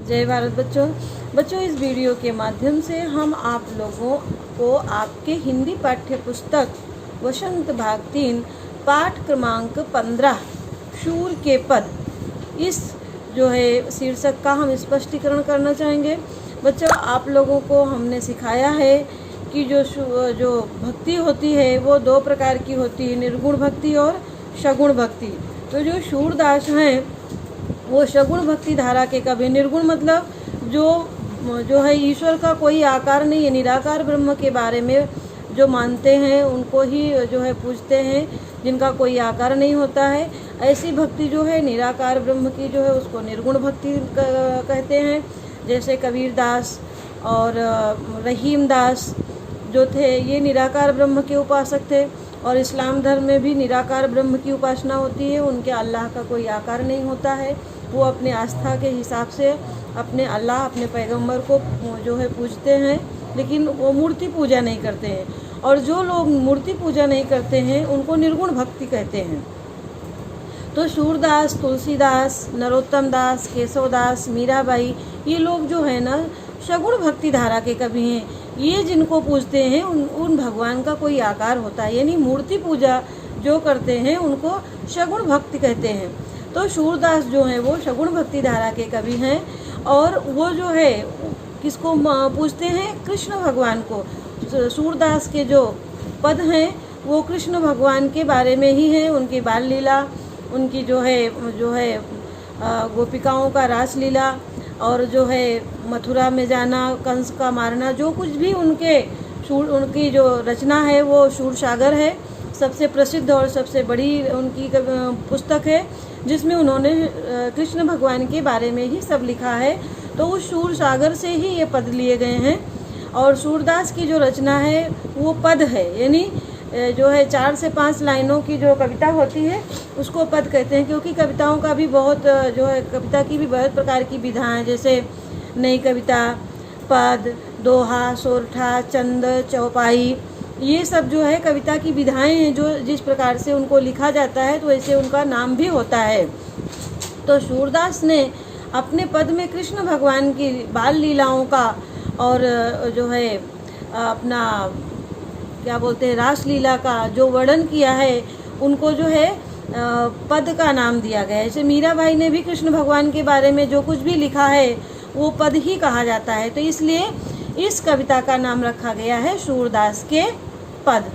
जय भारत बच्चों, इस वीडियो के माध्यम से हम आप लोगों को आपके हिंदी पाठ्य पुस्तक वसंत भाग 3 पाठ क्रमांक 15 शूर के पद, इस जो है शीर्षक का हम स्पष्टीकरण करना चाहेंगे। बच्चों, आप लोगों को हमने सिखाया है कि जो भक्ति होती है वो दो प्रकार की होती है, निर्गुण भक्ति और सगुण भक्ति। तो जो शूरदास हैं वो सगुण भक्ति धारा के कवि। निर्गुण मतलब जो है ईश्वर का कोई आकार नहीं है, निराकार ब्रह्म के बारे में जो मानते हैं उनको ही जो है पूजते हैं, जिनका कोई आकार नहीं होता है। ऐसी भक्ति जो है निराकार ब्रह्म की जो है उसको निर्गुण भक्ति कहते हैं। जैसे कबीर दास और रहीम दास जो थे ये निराकार ब्रह्म के उपासक थे, और इस्लाम धर्म में भी निराकार ब्रह्म की उपासना होती है। उनके अल्लाह का कोई आकार नहीं होता है, वो अपने आस्था के हिसाब से अपने अल्लाह अपने पैगंबर को जो है पूजते हैं, लेकिन वो मूर्ति पूजा नहीं करते हैं। और जो लोग मूर्ति पूजा नहीं करते हैं उनको निर्गुण भक्ति कहते हैं। तो सूरदास, तुलसीदास, नरोत्तम दास, केशव दास, मीराबाई, ये लोग जो है ना सगुण भक्ति धारा के कवि हैं। ये जिनको पूजते हैं उन भगवान का कोई आकार होता है, यानी मूर्ति पूजा जो करते हैं उनको सगुण भक्ति कहते हैं। तो सूरदास जो हैं वो सगुण भक्ति धारा के कवि हैं, और वो जो है किसको पूजते हैं? कृष्ण भगवान को। सूरदास के जो पद हैं वो कृष्ण भगवान के बारे में ही हैं, उनकी बाल लीला, उनकी जो है गोपिकाओं का रास लीला, और जो है मथुरा में जाना, कंस का मारना, जो कुछ भी उनकी जो रचना है वो शूरसागर है। सबसे प्रसिद्ध और सबसे बड़ी उनकी पुस्तक है, जिसमें उन्होंने कृष्ण भगवान के बारे में ही सब लिखा है। तो उस शूरसागर से ही ये पद लिए गए हैं। और सूरदास की जो रचना है वो पद है, यानी जो है 4 से 5 लाइनों की जो कविता होती है उसको पद कहते हैं। क्योंकि कविताओं का भी बहुत जो है कविता की भी बहुत प्रकार की विधाएं, जैसे नई कविता, पद, दोहा, सोरठा, चंद, चौपाई, ये सब जो है कविता की विधाएं हैं। जो जिस प्रकार से उनको लिखा जाता है तो ऐसे उनका नाम भी होता है। तो सूरदास ने अपने पद में कृष्ण भगवान की बाल लीलाओं का और जो है अपना क्या बोलते हैं रास लीला का जो वर्णन किया है, उनको जो है पद का नाम दिया गया है। जैसे मीराबाई ने भी कृष्ण भगवान के बारे में जो कुछ भी लिखा है वो पद ही कहा जाता है। तो इसलिए इस कविता का नाम रखा गया है सूरदास के पद।